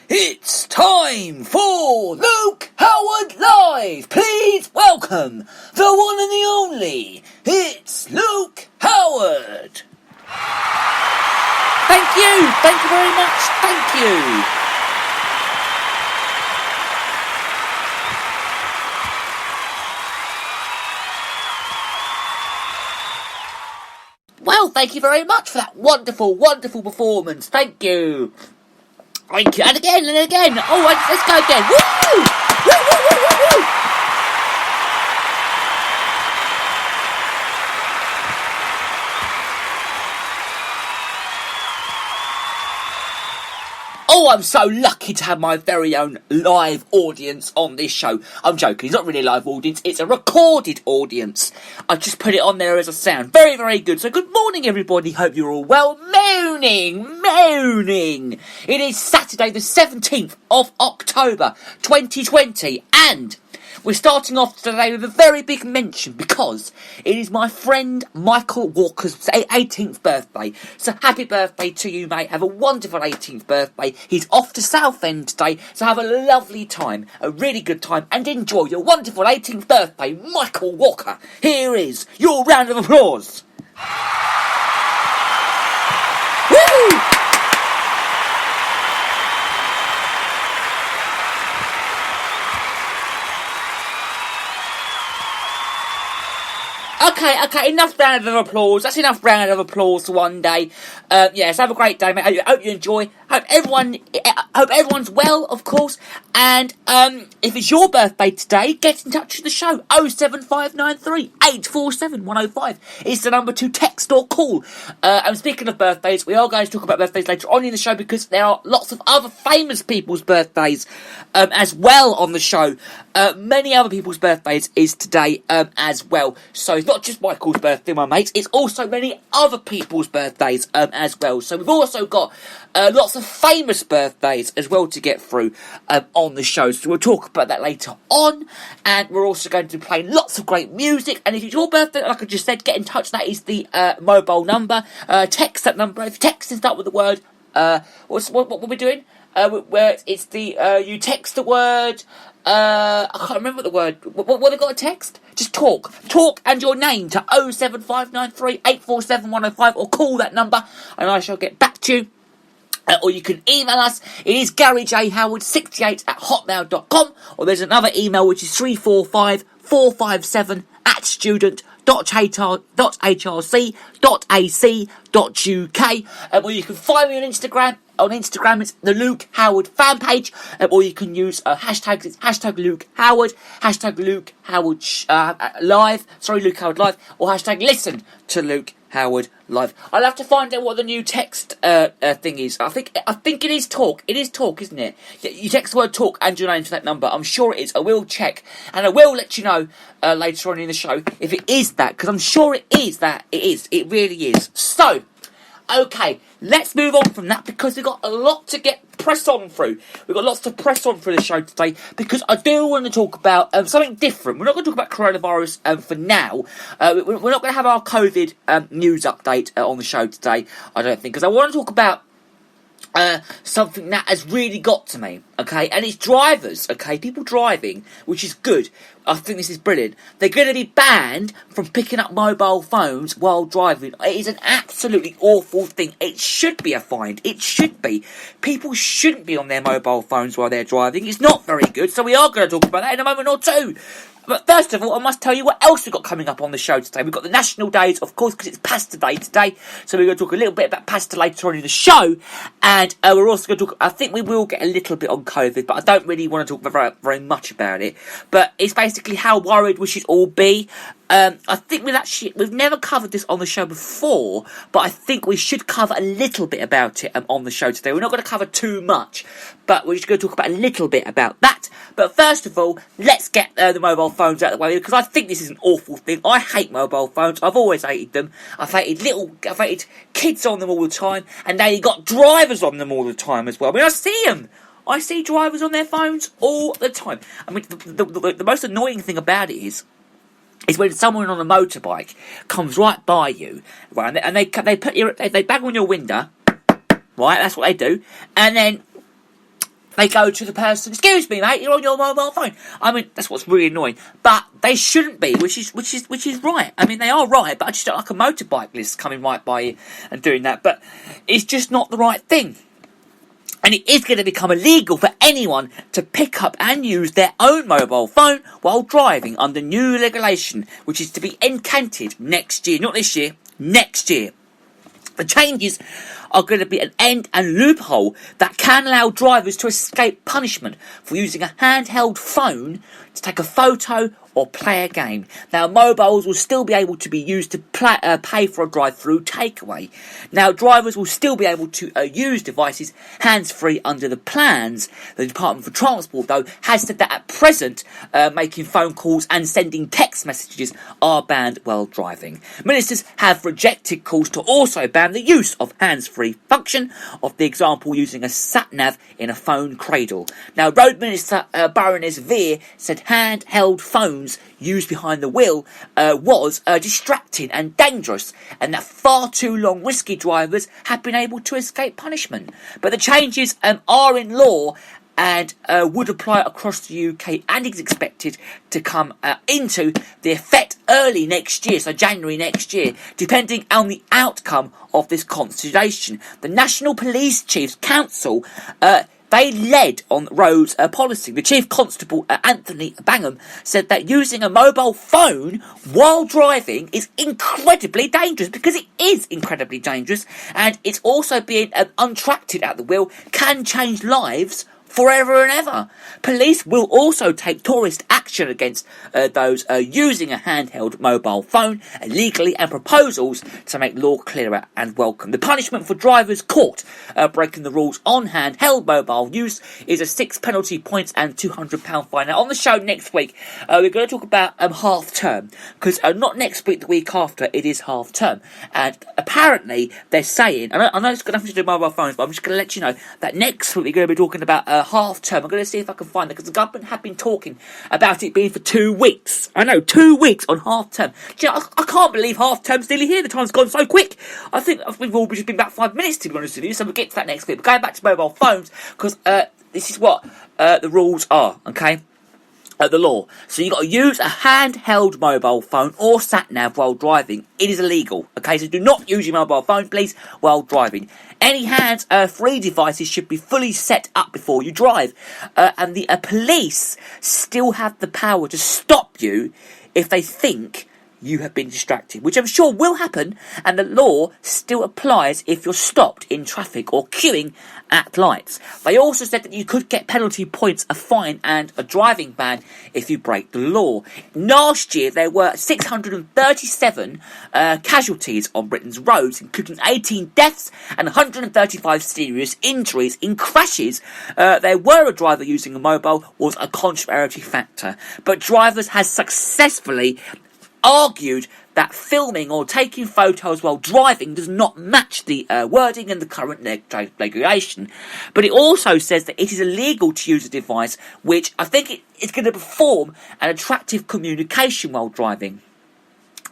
It's time for Luke Howard Live. Please welcome the one and the only. It's Luke Howard. Thank you. Thank you very much. Thank you. Well, thank you very much for that wonderful, wonderful performance. Thank you. Thank you. And again, and again. Oh, let's go again. Woo! Woo, woo, woo, woo, woo. Oh, I'm so lucky to have my very own live audience on this show. I'm joking, it's not really a live audience, it's a recorded audience. I've just put it on there as a sound. Very, very good. So good morning, everybody. Hope you're all well. Moaning. It is Saturday the 17th of October 2020, and we're starting off today with a very big mention because it is my friend Michael Walker's 18th birthday. So happy birthday to you, mate. Have a wonderful 18th birthday. He's off to Southend today, so have a lovely time, a really good time, and enjoy your wonderful 18th birthday, Michael Walker. Here is your round of applause. Woo! Okay, enough round of applause. That's enough round of applause for one day. Yes, have a great day, mate. Hope you enjoy. Hope everyone's well, of course. And if it's your birthday today, get in touch with the show. 07593 847 105 is the number to text or call. And speaking of birthdays, we are going to talk about birthdays later on in the show because there are lots of other famous people's birthdays as well on the show. Many other people's birthdays is today as well. So it's not just Michael's birthday, my mates. It's also many other people's birthdays as well. So we've also got lots of famous birthdays as well to get through on the show. So we'll talk about that later on. And we're also going to be playing lots of great music. And if it's your birthday, like I just said, get in touch. That is the mobile number. Text that number. If you text and start with the word, what are we doing? Where it's the you text the word. I can't remember the word. What have got a text? Just talk and your name to 07593 847 105 or call that number and I shall get back to you. Or you can email us. It is garyjhoward68@hotmail.com, or there's another email which is 345 457 or you can find me on Instagram. On Instagram, it's the Luke Howard fan page, or you can use hashtag Luke Howard, hashtag Luke Howard live, Luke Howard live, or hashtag listen to Luke Howard live. I'll have to find out what the new text thing is. I think it is talk. It is talk, isn't it? You text the word talk and your name to that number. I'm sure it is. I will check and I will let you know later on in the show if it is that, because I'm sure it is that. It is. It really is. So. Okay, let's move on from that because we've got a lot to press on through. We've got lots to press on through the show today because I do want to talk about something different. We're not going to talk about coronavirus for now. We're not going to have our COVID news update on the show today, I don't think, because I want to talk about something that has really got to me, okay, and it's drivers, okay, people driving, which is good. I think this is brilliant. They're going to be banned from picking up mobile phones while driving. It is an absolutely awful thing. It should be a fine. It should be. People shouldn't be on their mobile phones while they're driving. It's not very good, so we are going to talk about that in a moment or two. But first of all, I must tell you what else we've got coming up on the show today. We've got the national days, of course, because it's pasta day today. So we're going to talk a little bit about pasta later on in the show. And we're also going to talk, I think we will get a little bit on COVID, but I don't really want to talk very much about it. But it's basically how worried we should all be. I think we've never covered this on the show before, but I think we should cover a little bit about it on the show today. We're not going to cover too much, but we're just going to talk about a little bit about that. But first of all, let's get the mobile phones out of the way, because I think this is an awful thing. I hate mobile phones. I've always hated them. I've hated kids on them all the time, and now you've got drivers on them all the time as well. I mean, I see them. I see drivers on their phones all the time. I mean, the most annoying thing about it is when someone on a motorbike comes right by you, right, and they bang on your window, right, that's what they do, and then they go to the person, excuse me, mate, you're on your mobile phone. I mean, that's what's really annoying. But they shouldn't be, which is right. I mean, they are right, but I just don't like a motorbike coming right by you and doing that. But it's just not the right thing. And it is going to become illegal for anyone to pick up and use their own mobile phone while driving under new regulation, which is to be enacted next year. Not this year, next year. The changes are going to be an end and loophole that can allow drivers to escape punishment for using a handheld phone to take a photo or play a game. Now, mobiles will still be able to be used to pay for a drive-through takeaway. Now, drivers will still be able to use devices hands-free under the plans. The Department for Transport, though, has said that at present, making phone calls and sending text messages are banned while driving. Ministers have rejected calls to also ban the use of hands-free function, of the example using a sat-nav in a phone cradle. Now, Road Minister Baroness Veer said handheld phones used behind the wheel was distracting and dangerous, and that far too long risky drivers have been able to escape punishment. But the changes are in law and would apply across the UK and is expected to come into the effect early next year, so January next year, depending on the outcome of this consultation. The National Police Chiefs Council they led on roads policy. The Chief Constable, Anthony Bangham, said that using a mobile phone while driving is incredibly dangerous, because it is incredibly dangerous, and it's also being untracked at the wheel can change lives forever and ever. Police will also take tourist action against those using a handheld mobile phone illegally, and proposals to make law clearer and welcome. The punishment for drivers caught breaking the rules on handheld mobile use is a 6 penalty points and £200 fine. Now, on the show next week, we're going to talk about half term, because not next week, the week after, it is half term. And apparently, they're saying, I know it's got nothing to do with mobile phones, but I'm just going to let you know that next week we're going to be talking about half term. I'm going to see if I can find it, because the government have been talking about it being for 2 weeks. I know, 2 weeks on half term. Do you know, I can't believe half term's nearly here. The time's gone so quick. I think we've all just been about 5 minutes, to be honest with you, so we'll get to that next week. But going back to mobile phones, because this is what the rules are, okay? The law. So you've got to use a handheld mobile phone or sat-nav while driving. It is illegal. Okay, so do not use your mobile phone, please, while driving. Any hands-free devices should be fully set up before you drive. And the police still have the power to stop you if they think you have been distracted, which I'm sure will happen, and the law still applies if you're stopped in traffic or queuing at lights. They also said that you could get penalty points, a fine and a driving ban if you break the law. Last year there were 637 casualties on Britain's roads, including 18 deaths and 135 serious injuries in crashes. There were a driver using a mobile was a controversy factor, but drivers has successfully argued that filming or taking photos while driving does not match the wording in the current regulation. But it also says that it is illegal to use a device which I think it's going to perform an attractive communication while driving.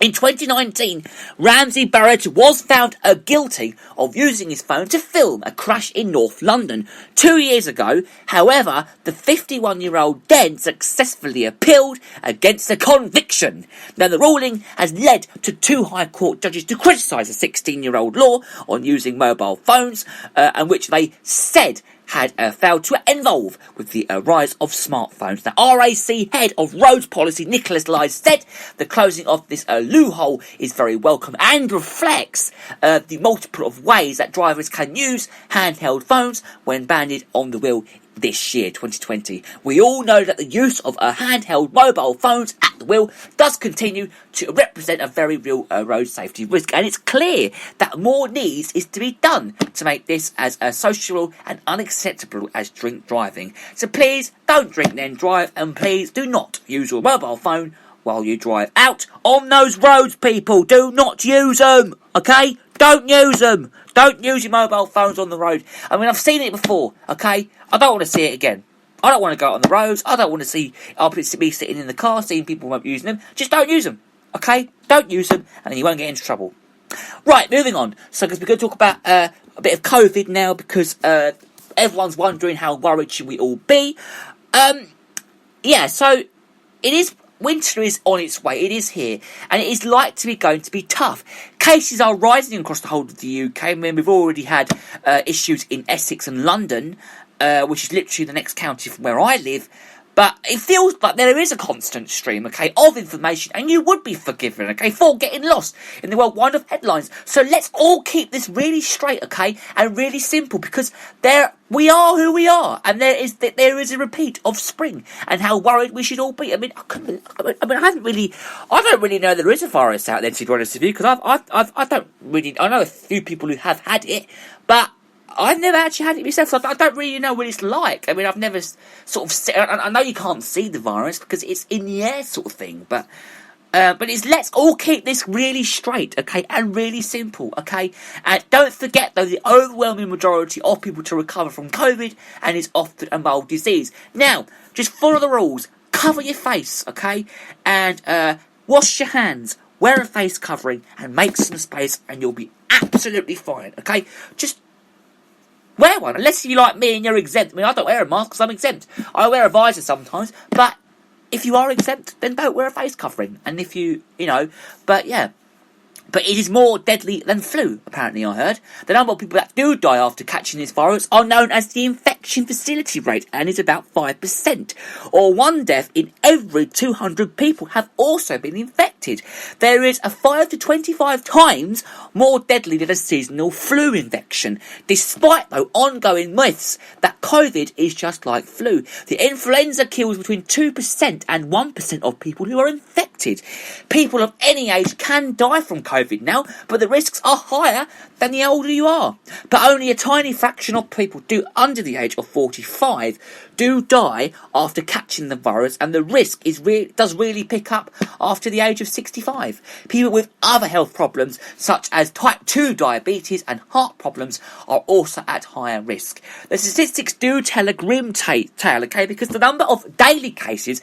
In 2019, Ramsey Barrett was found guilty of using his phone to film a crash in North London 2 years ago. However, the 51-year-old then successfully appealed against the conviction. Now, the ruling has led to 2 High Court judges to criticise the 16-year-old law on using mobile phones, and which they said had failed to involve with the rise of smartphones. The RAC head of roads policy, Nicholas Lyes, said the closing of this loophole is very welcome and reflects the multiple of ways that drivers can use handheld phones when banded on the wheel this year, 2020. We all know that the use of handheld mobile phones at the wheel does continue to represent a very real road safety risk, and it's clear that more needs is to be done to make this as social and unacceptable as drink driving. So please don't drink then drive, and please do not use your mobile phone while you drive out on those roads, people. Do not use them, okay? Don't use them. Don't use your mobile phones on the road. I mean, I've seen it before, okay? I don't want to see it again. I don't want to go out on the roads. I don't want to see me sitting in the car, seeing people using them. Just don't use them, okay? Don't use them, and then you won't get into trouble. Right, moving on. So, because we're going to talk about a bit of COVID now, because everyone's wondering how worried should we all be. So it is. Winter is on its way. It is here, and it is going to be tough. Cases are rising across the whole of the UK. I mean, we've already had issues in Essex and London, which is literally the next county from where I live. But it feels like there is a constant stream, okay, of information, and you would be forgiven, okay, for getting lost in the whirlwind of headlines. So let's all keep this really straight, okay, and really simple, because we are who we are, and there is a repeat of spring, and how worried we should all be. I don't really know there is a virus out there, to be honest with you, because I know a few people who have had it, but I've never actually had it myself, so I don't really know what it's like. I mean, I've never sort of I know you can't see the virus because it's in the air, sort of thing. But let's all keep this really straight, okay, and really simple, okay. And don't forget, though, the overwhelming majority of people to recover from COVID and is often a mild disease. Now, just follow the rules. Cover your face, okay, and wash your hands. Wear a face covering and make some space, and you'll be absolutely fine, okay. Just wear one, unless you're like me and you're exempt. I mean, I don't wear a mask because I'm exempt. I wear a visor sometimes, but if you are exempt, then don't wear a face covering. And if but it is more deadly than flu, apparently, I heard. The number of people that do die after catching this virus are known as the infection facility rate, and is about 5%. Or 1 death in every 200 people have also been infected. There is a 5 to 25 times more deadly than a seasonal flu infection, despite, though, ongoing myths that COVID is just like flu. The influenza kills between 2% and 1% of people who are infected. People of any age can die from COVID now, but the risks are higher than the older you are. But only a tiny fraction of people under the age of 45 do die after catching the virus, and the risk does really pick up after the age of 65. People with other health problems, such as type 2 diabetes and heart problems, are also at higher risk. The statistics do tell a grim tale, okay, because the number of daily cases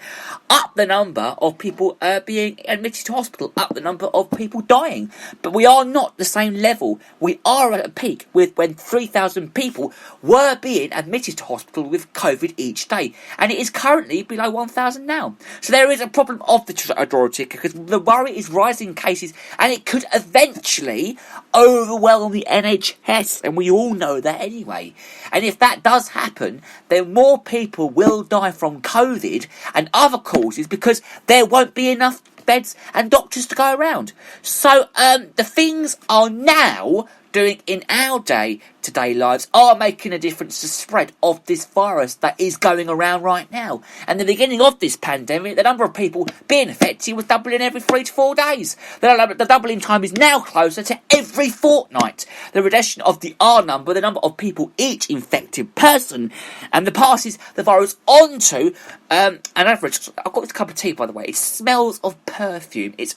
up the number of people being admitted to hospital, up the number of people dying. But we are not the same level. We are at a peak when 3,000 people were being admitted to hospital with COVID each day, and it is currently below 1,000 now. So there is a problem of the draw ticker, because the worry is rising cases, and it could eventually overwhelm the NHS, and we all know that anyway. And if that does happen, then more people will die from COVID and other causes, because there won't be enough beds and doctors to go around. So the things are now doing in our day-to-day lives are making a difference to the spread of this virus that is going around right now. And the beginning of this pandemic, the number of people being affected was doubling every 3 to 4 days. The doubling time is now closer to every fortnight. The reduction of the R number, the number of people each infected person, and passes the virus on to an average. I've got this cup of tea, by the way. It smells of perfume. It's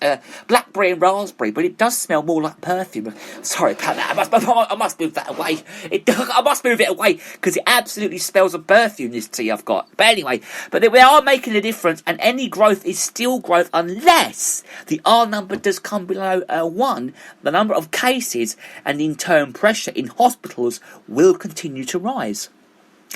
blackberry and raspberry, but it does smell more like perfume. Sorry about that. I must move that away. I must move it away, because it absolutely smells of perfume, this tea I've got. But anyway, we are making a difference, and any growth is still growth unless the R number does come below 1. The number of cases and in turn pressure in hospitals will continue to rise.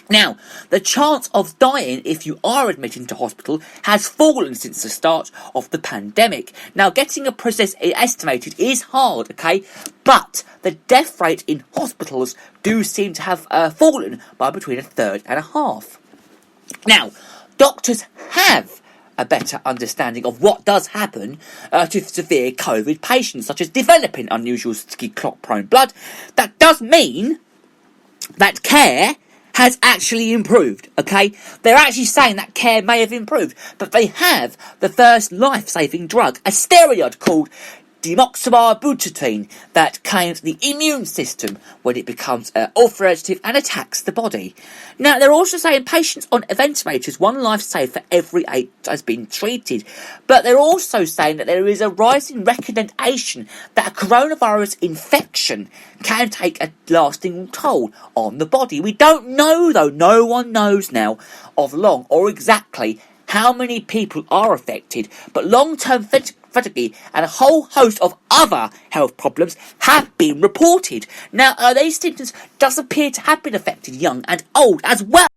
Now, the chance of dying if you are admitted to hospital has fallen since the start of the pandemic. Now, getting a process estimated is hard, okay? But the death rate in hospitals do seem to have fallen by between a third and a half. Now, doctors have a better understanding of what does happen to severe COVID patients, such as developing unusual sticky clot-prone blood. That does mean that care has actually improved, okay? They're actually saying that care may have improved, but they have the first life-saving drug, a steroid called demoxibutine, that calms the immune system when it becomes ulcerative and attacks the body. Now, they're also saying patients on ventilators, 1 life saved for every 8 has been treated. But they're also saying that there is a rising recommendation that a coronavirus infection can take a lasting toll on the body. We don't know, though. No one knows now of long or exactly how many people are affected, but long-term fatigue and a whole host of other health problems have been reported. Now, these symptoms does appear to have been affected young and old as well.